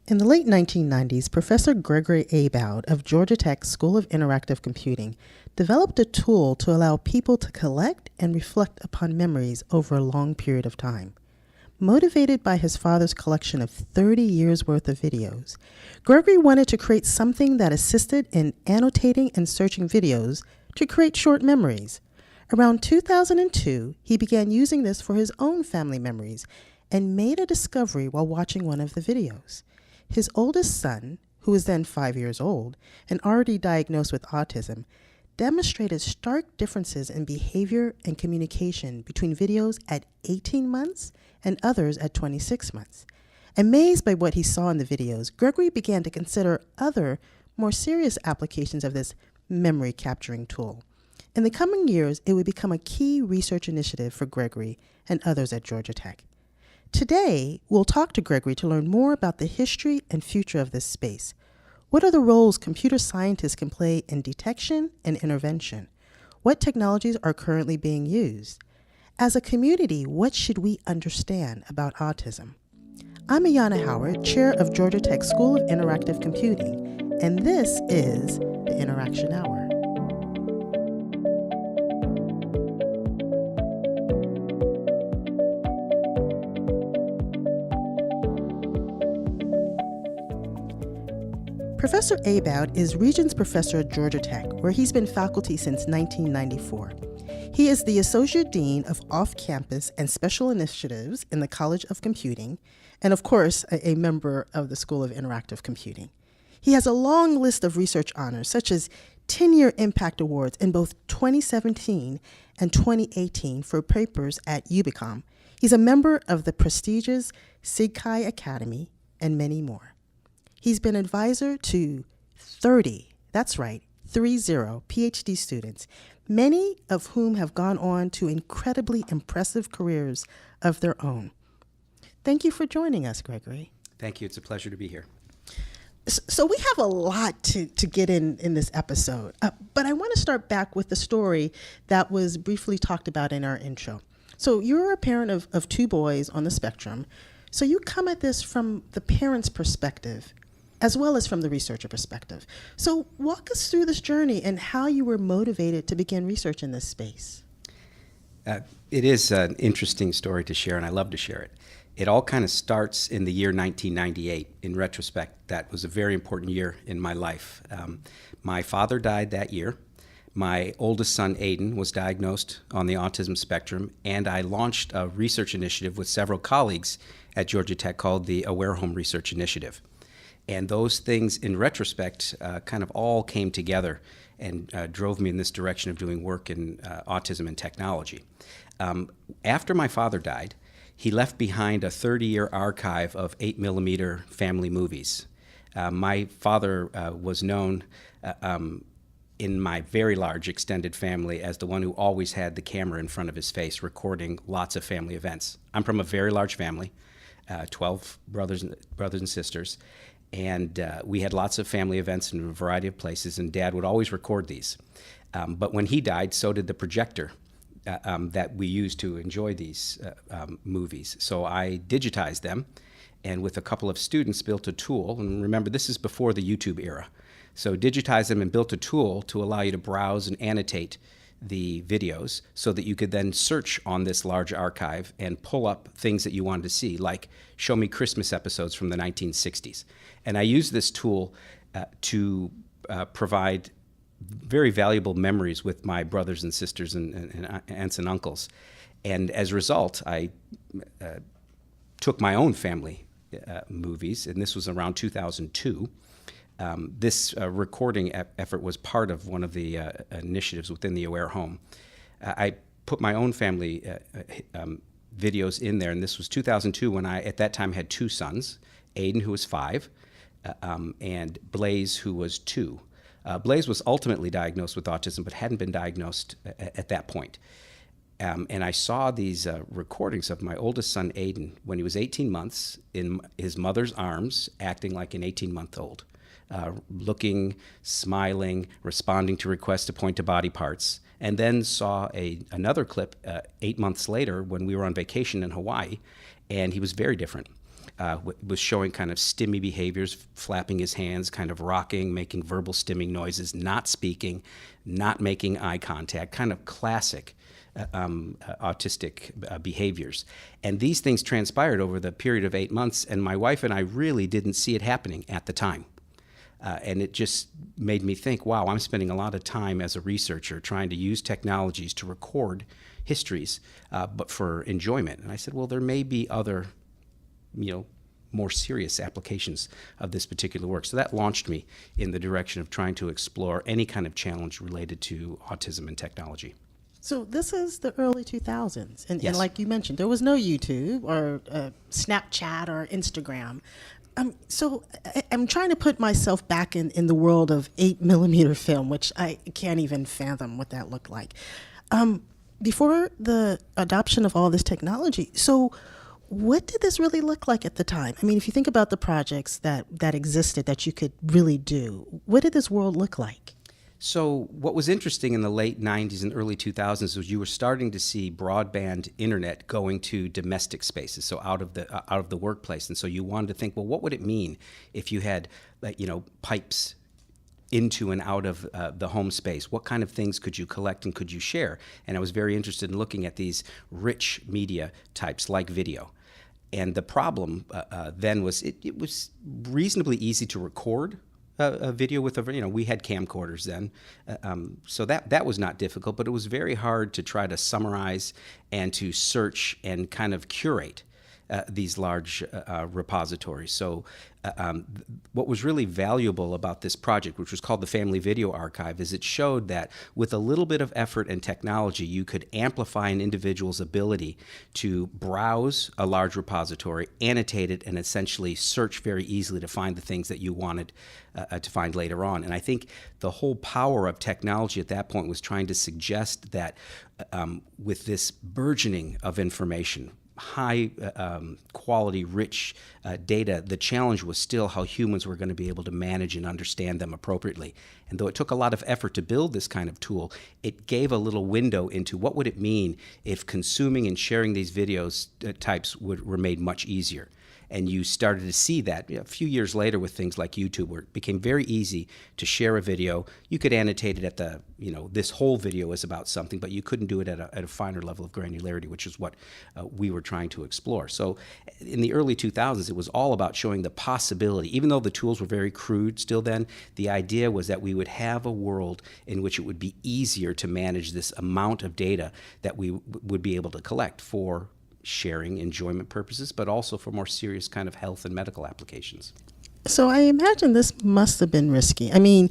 In the late 1990s, Professor Gregory Abowd of Georgia Tech School of Interactive Computing developed a tool to allow people to collect and reflect upon memories over a long period of time. Motivated by his father's collection of 30 years' worth of videos, Gregory wanted to create something that assisted in annotating and searching videos to create short memories. Around 2002, he began using this for his own family memories and made a discovery while watching one of the videos. His oldest son, who was then 5 years old and already diagnosed with autism, demonstrated stark differences in behavior and communication between videos at 18 months and others at 26 months. Amazed by what he saw in the videos, Gregory began to consider other, more serious applications of this memory capturing tool. In the coming years, it would become a key research initiative for Gregory and others at Georgia Tech. Today, we'll talk to Gregory to learn more about the history and future of this space. What are the roles computer scientists can play in detection and intervention? What technologies are currently being used? As a community, what should we understand about autism? I'm Ayanna Howard, chair of Georgia Tech School of Interactive Computing, and this is the Interaction Hour. Professor Abowd is Regents Professor at Georgia Tech, where he's been faculty since 1994. He is the Associate Dean of Off-Campus and Special Initiatives in the College of Computing, and of course, a member of the School of Interactive Computing. He has a long list of research honors, such as 10-year Impact Awards in both 2017 and 2018 for papers at UBICOM. He's a member of the prestigious SIGCHI Academy, and many more. He's been advisor to 30 PhD students, many of whom have gone on to incredibly impressive careers of their own. Thank you for joining us, Gregory. Thank you. It's a pleasure to be here. So we have a lot to get in this episode, but I want to start back with the story that was briefly talked about in our intro. So you're a parent of two boys on the spectrum, so you come at this from the parent's perspective as well as from the researcher perspective. So walk us through this journey and how you were motivated to begin research in this space. It is an interesting story to share, and I love to share it. It all kind of starts in the year 1998. In retrospect, that was a very important year in my life. My father died that year. My oldest son, Aiden, was diagnosed on the autism spectrum, and I launched a research initiative with several colleagues at Georgia Tech called the Aware Home Research Initiative. And those things, in retrospect, kind of all came together and drove me in this direction of doing work in autism and technology. After my father died, he left behind a 30-year archive of 8mm family movies. My father was known in my very large extended family as the one who always had the camera in front of his face recording lots of family events. I'm from a very large family, 12 brothers and sisters. And we had lots of family events in a variety of places, and Dad would always record these. But when he died, so did the projector that we used to enjoy these movies. So I digitized them, and with a couple of students built a tool. And remember, this is before the YouTube era. So digitized them and built a tool to allow you to browse and annotate the videos so that you could then search on this large archive and pull up things that you wanted to see, like show me Christmas episodes from the 1960s. And I used this tool to provide very valuable memories with my brothers and sisters and aunts and uncles. And as a result, I took my own family movies, and this was around 2002. This recording effort was part of one of the initiatives within the Aware Home. I put my own family videos in there, and this was 2002 when I, at that time, had two sons, Aiden, who was 5, and Blaze, who was 2. Blaze was ultimately diagnosed with autism, but hadn't been diagnosed at that point. And I saw these recordings of my oldest son, Aiden, when he was 18 months, in his mother's arms, acting like an 18-month-old. Looking, smiling, responding to requests to point to body parts, and then saw another clip 8 months later when we were on vacation in Hawaii, and he was very different. was showing kind of stimmy behaviors, flapping his hands, kind of rocking, making verbal stimming noises, not speaking, not making eye contact, kind of classic autistic behaviors. And these things transpired over the period of 8 months, and my wife and I really didn't see it happening at the time. And it just made me think, wow, I'm spending a lot of time as a researcher trying to use technologies to record histories, but for enjoyment. And I said, well, there may be other, more serious applications of this particular work. So that launched me in the direction of trying to explore any kind of challenge related to autism and technology. So this is the early 2000s. And, Yes. and like you mentioned, there was no YouTube or Snapchat or Instagram. So I'm trying to put myself back in the world of 8mm film, which I can't even fathom what that looked like. Before the adoption of all this technology, so what did this really look like at the time? I mean, if you think about the projects that existed that you could really do, what did this world look like? So what was interesting in the late 90s and early 2000s was you were starting to see broadband internet going to domestic spaces, so out of the workplace. And so you wanted to think, well, what would it mean if you had, pipes into and out of the home space? What kind of things could you collect and could you share? And I was very interested in looking at these rich media types like video. And the problem then was it was reasonably easy to record a video with we had camcorders then, so that was not difficult, but it was very hard to try to summarize and to search and kind of curate these large repositories. So what was really valuable about this project, which was called the Family Video Archive, is it showed that with a little bit of effort and technology, you could amplify an individual's ability to browse a large repository, annotate it, and essentially search very easily to find the things that you wanted to find later on. And I think the whole power of technology at that point was trying to suggest that with this burgeoning of information, high quality, rich data, the challenge was still how humans were going to be able to manage and understand them appropriately. And though it took a lot of effort to build this kind of tool, it gave a little window into what would it mean if consuming and sharing these videos types were made much easier. And you started to see that a few years later with things like YouTube, where it became very easy to share a video. You could annotate it at the, this whole video is about something, but you couldn't do it at a finer level of granularity, which is what we were trying to explore. So in the early 2000s, it was all about showing the possibility. Even though the tools were very crude still then, the idea was that we would have a world in which it would be easier to manage this amount of data that we would be able to collect for sharing, enjoyment purposes, but also for more serious kind of health and medical applications. So I imagine this must have been risky. I mean,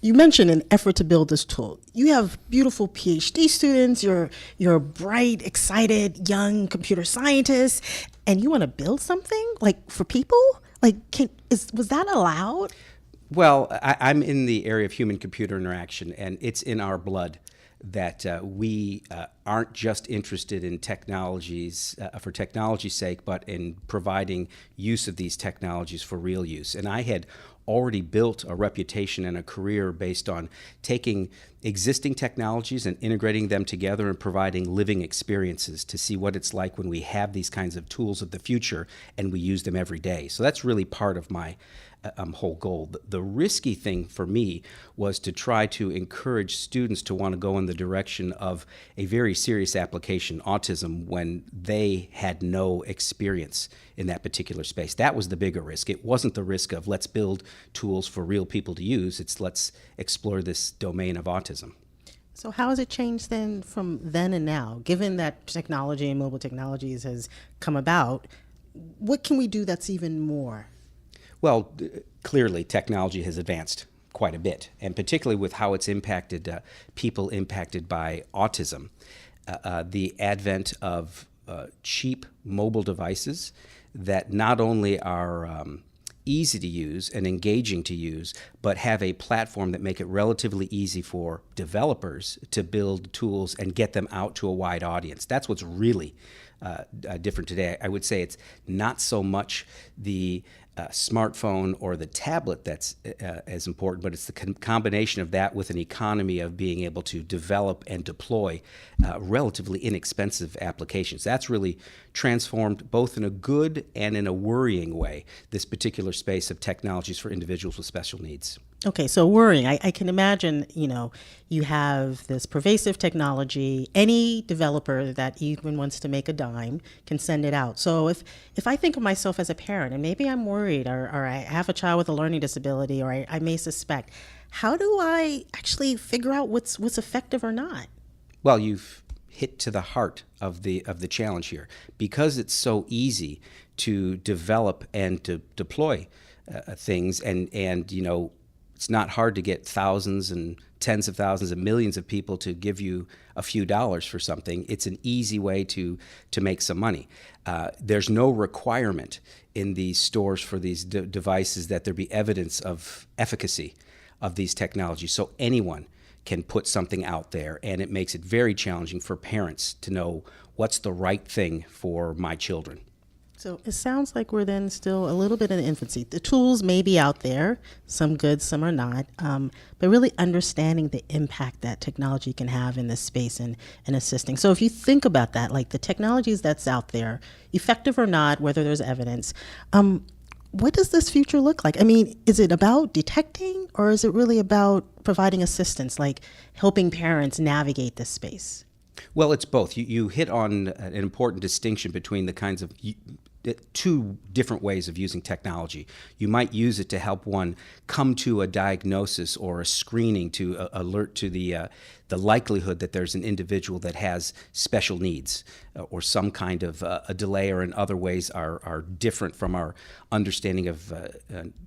you mentioned an effort to build this tool. You have beautiful PhD students, you're bright, excited, young computer scientists, and you want to build something like for people? Like, was that allowed? Well, I'm in the area of human-computer interaction, and it's in our blood that we aren't just interested in technologies for technology's sake, but in providing use of these technologies for real use. And I had already built a reputation and a career based on taking existing technologies and integrating them together and providing living experiences to see what it's like when we have these kinds of tools of the future and we use them every day. So that's really part of my whole goal. The risky thing for me was to try to encourage students to want to go in the direction of a very serious application, autism, when they had no experience in that particular space. That was the bigger risk. It wasn't the risk of let's build tools for real people to use. It's let's explore this domain of autism. So how has it changed then from then and now? Given that technology and mobile technologies has come about, what can we do that's even more? Well, clearly technology has advanced quite a bit, and particularly with how it's impacted people impacted by autism. The advent of cheap mobile devices that not only are easy to use and engaging to use, but have a platform that make it relatively easy for developers to build tools and get them out to a wide audience. That's what's really different today. I would say it's not so much the smartphone or the tablet that's as important, but it's the combination of that with an economy of being able to develop and deploy relatively inexpensive applications. That's really transformed, both in a good and in a worrying way, this particular space of technologies for individuals with special needs. Okay, so worrying. I can imagine, you have this pervasive technology. Any developer that even wants to make a dime can send it out. So if I think of myself as a parent and maybe I'm worried or I have a child with a learning disability or I may suspect, how do I actually figure out what's effective or not? Well, you've hit to the heart of the challenge here. Because it's so easy to develop and to deploy things and it's not hard to get thousands and tens of thousands and millions of people to give you a few dollars for something. It's an easy way to make some money. There's no requirement in these stores for these devices that there be evidence of efficacy of these technologies. So anyone can put something out there, and it makes it very challenging for parents to know what's the right thing for my children. So it sounds like we're then still a little bit in infancy. The tools may be out there, some good, some are not, but really understanding the impact that technology can have in this space and assisting. So if you think about that, like the technologies that's out there, effective or not, whether there's evidence, what does this future look like? I mean, is it about detecting or is it really about providing assistance, like helping parents navigate this space? Well, it's both. You hit on an important distinction between the kinds of two different ways of using technology. You might use it to help one come to a diagnosis or a screening to alert to the likelihood that there's an individual that has special needs or some kind of a delay, or in other ways are different from our understanding of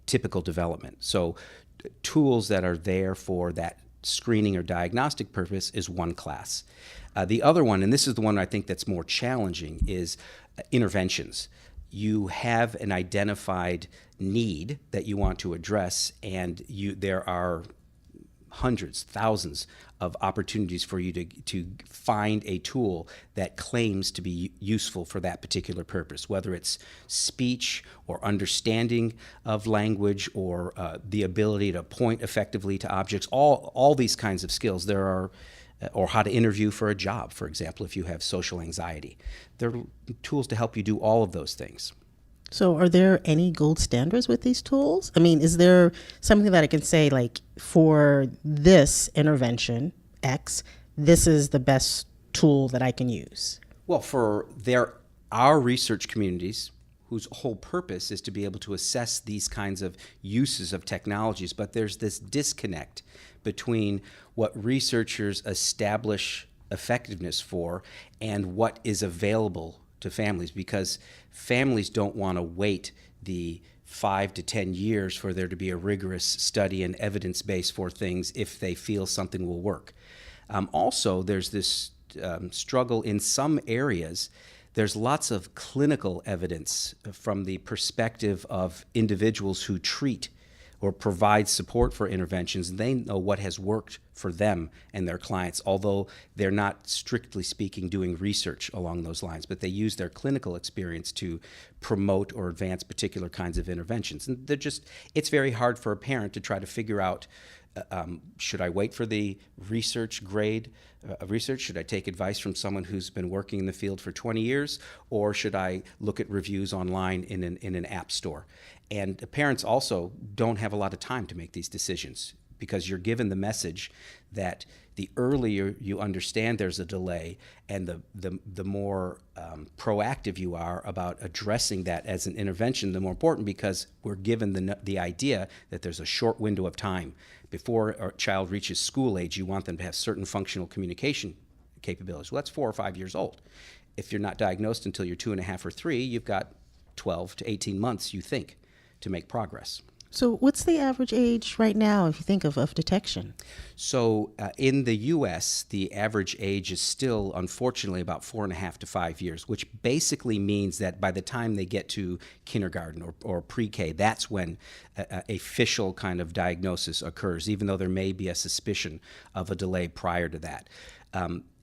typical development. So tools that are there for that screening or diagnostic purpose is one class. The other one, and this is the one I think that's more challenging, is interventions. You have an identified need that you want to address, and there are hundreds, thousands of opportunities for you to find a tool that claims to be useful for that particular purpose, whether it's speech or understanding of language or the ability to point effectively to objects, all these kinds of skills. There are or how to interview for a job, for example, if you have social anxiety. There are tools to help you do all of those things. So are there any gold standards with these tools? I mean, is there something that I can say, like, for this intervention, X, this is the best tool that I can use? Well, there are research communities whose whole purpose is to be able to assess these kinds of uses of technologies, but there's this disconnect between what researchers establish effectiveness for and what is available to families, because families don't want to wait the 5 to 10 years for there to be a rigorous study and evidence base for things if they feel something will work. Also, there's this struggle in some areas. There's lots of clinical evidence from the perspective of individuals who treat or provide support for interventions, and they know what has worked for them and their clients, although they're not, strictly speaking, doing research along those lines, but they use their clinical experience to promote or advance particular kinds of interventions. And it's very hard for a parent to try to figure out, should I wait for the research grade of research? Should I take advice from someone who's been working in the field for 20 years? Or should I look at reviews online in an app store? And parents also don't have a lot of time to make these decisions, because you're given the message that the earlier you understand there's a delay and the more proactive you are about addressing that as an intervention, the more important, because we're given the idea that there's a short window of time. Before a child reaches school age, you want them to have certain functional communication capabilities. Well, that's 4 or 5 years old. If you're not diagnosed until you're 2.5 or 3, you've got 12 to 18 months, you think, to make progress. So what's the average age right now, if you think of detection? So in the U.S., the average age is still, unfortunately, about 4.5 to 5 years, which basically means that by the time they get to kindergarten or pre-K, that's when a official kind of diagnosis occurs, even though there may be a suspicion of a delay prior to that.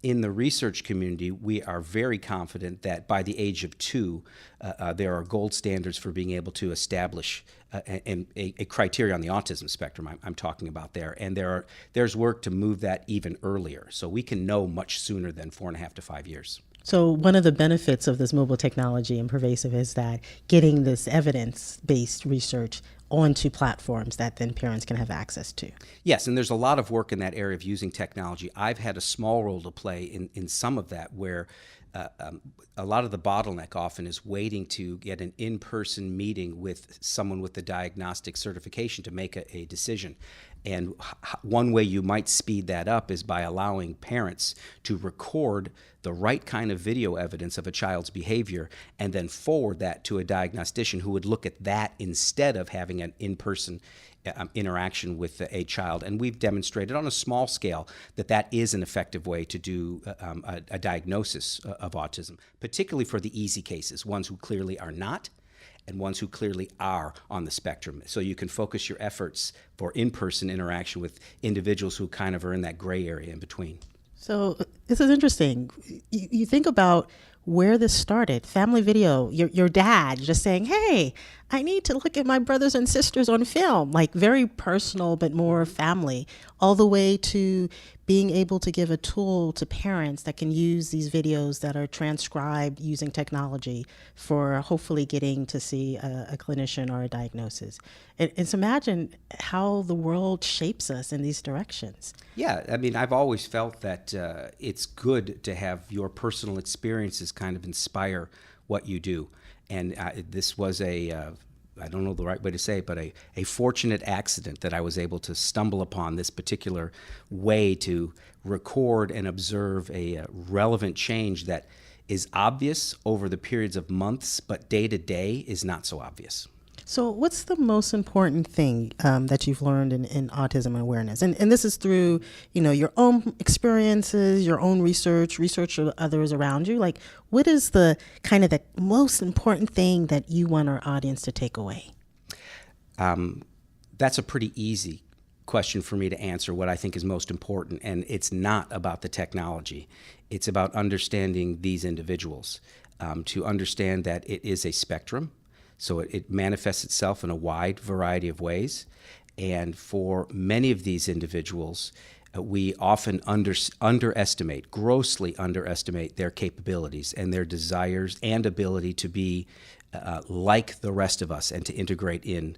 in the research community, we are very confident that by the age of 2, there are gold standards for being able to establish a criteria on the autism spectrum I'm talking about there. And there's work to move that even earlier. So we can know much sooner than 4.5 to 5 years. So one of the benefits of this mobile technology and pervasive is that getting this evidence-based research onto platforms that then parents can have access to. Yes, and there's a lot of work in that area of using technology. I've had a small role to play in some of that, where a lot of the bottleneck often is waiting to get an in-person meeting with someone with the diagnostic certification to make a decision. And one way you might speed that up is by allowing parents to record the right kind of video evidence of a child's behavior and then forward that to a diagnostician who would look at that instead of having an in-person interaction with a child. And we've demonstrated on a small scale that that is an effective way to do a diagnosis of autism, particularly for the easy cases, ones who clearly are not and ones who clearly are on the spectrum. So you can focus your efforts for in-person interaction with individuals who kind of are in that gray area in between. So this is interesting. You think about where this started, family video, your dad just saying, hey, I need to look at my brothers and sisters on film, like very personal, but more family, all the way to being able to give a tool to parents that can use these videos that are transcribed using technology for hopefully getting to see a clinician or a diagnosis. And so imagine how the world shapes us in these directions. Yeah, I mean, I've always felt that it's good to have your personal experiences kind of inspire what you do. And this was I don't know the right way to say it, but a fortunate accident that I was able to stumble upon this particular way to record and observe a relevant change that is obvious over the periods of months, but day to day is not so obvious. So what's the most important thing that you've learned in autism and awareness? And this is through, your own experiences, your own research of others around you. Like, what is the kind of the most important thing that you want our audience to take away? That's a pretty easy question for me to answer, what I think is most important. And it's not about the technology. It's about understanding these individuals, to understand that it is a spectrum. So it manifests itself in a wide variety of ways. And for many of these individuals, we often grossly underestimate their capabilities and their desires and ability to be like the rest of us and to integrate in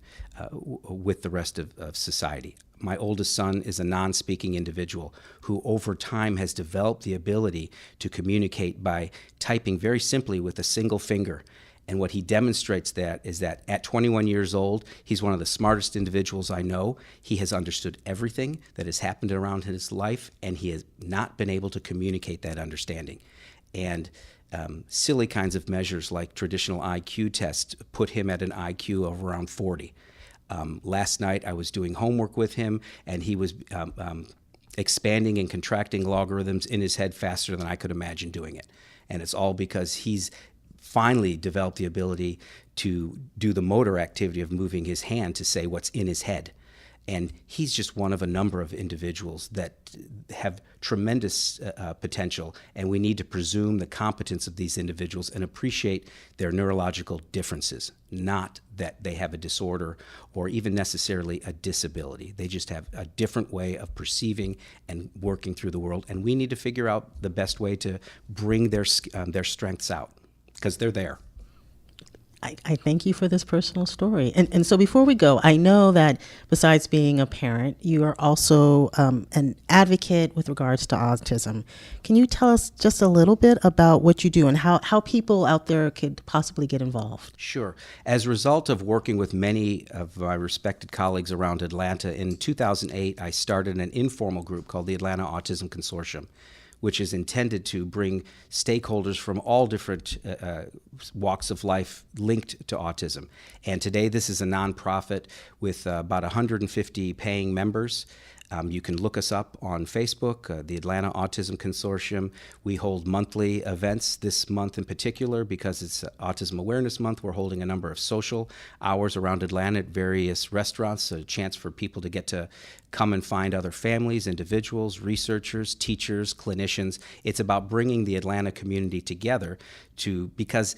with the rest of society. My oldest son is a non-speaking individual who over time has developed the ability to communicate by typing very simply with a single finger. And what he demonstrates is that at 21 years old, he's one of the smartest individuals I know. He has understood everything that has happened around his life, and he has not been able to communicate that understanding. And silly kinds of measures like traditional IQ tests put him at an IQ of around 40. Last night I was doing homework with him, and he was expanding and contracting logarithms in his head faster than I could imagine doing it. And it's all because he's finally developed the ability to do the motor activity of moving his hand to say what's in his head. And he's just one of a number of individuals that have tremendous potential, and we need to presume the competence of these individuals and appreciate their neurological differences, not that they have a disorder or even necessarily a disability. They just have a different way of perceiving and working through the world, and we need to figure out the best way to bring their strengths out, because they're there. I thank you for this personal story. And so before we go, I know that besides being a parent, you are also an advocate with regards to autism. Can you tell us just a little bit about what you do and how people out there could possibly get involved? Sure. As a result of working with many of my respected colleagues around Atlanta, in 2008, I started an informal group called the Atlanta Autism Consortium, which is intended to bring stakeholders from all different walks of life linked to autism. And today this is a nonprofit with about 150 paying members. You can look us up on Facebook, the Atlanta Autism Consortium. We hold monthly events. This month in particular, because it's Autism Awareness Month, we're holding a number of social hours around Atlanta at various restaurants, a chance for people to get to come and find other families, individuals, researchers, teachers, clinicians. It's about bringing the Atlanta community together because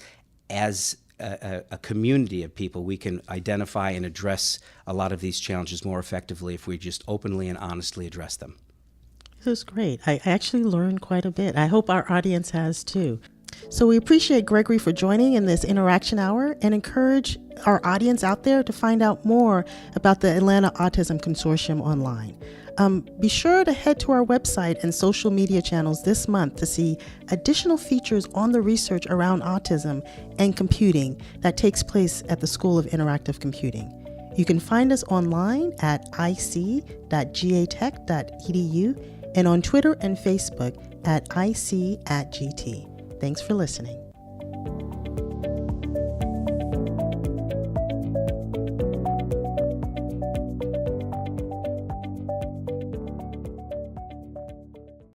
as a community of people, we can identify and address a lot of these challenges more effectively if we just openly and honestly address them. This was great. I actually learned quite a bit. I hope our audience has too. So we appreciate Gregory for joining in this interaction hour and encourage our audience out there to find out more about the Atlanta Autism Consortium online. Be sure to head to our website and social media channels this month to see additional features on the research around autism and computing that takes place at the School of Interactive Computing. You can find us online at ic.gatech.edu and on Twitter and Facebook at ic@gt. Thanks for listening.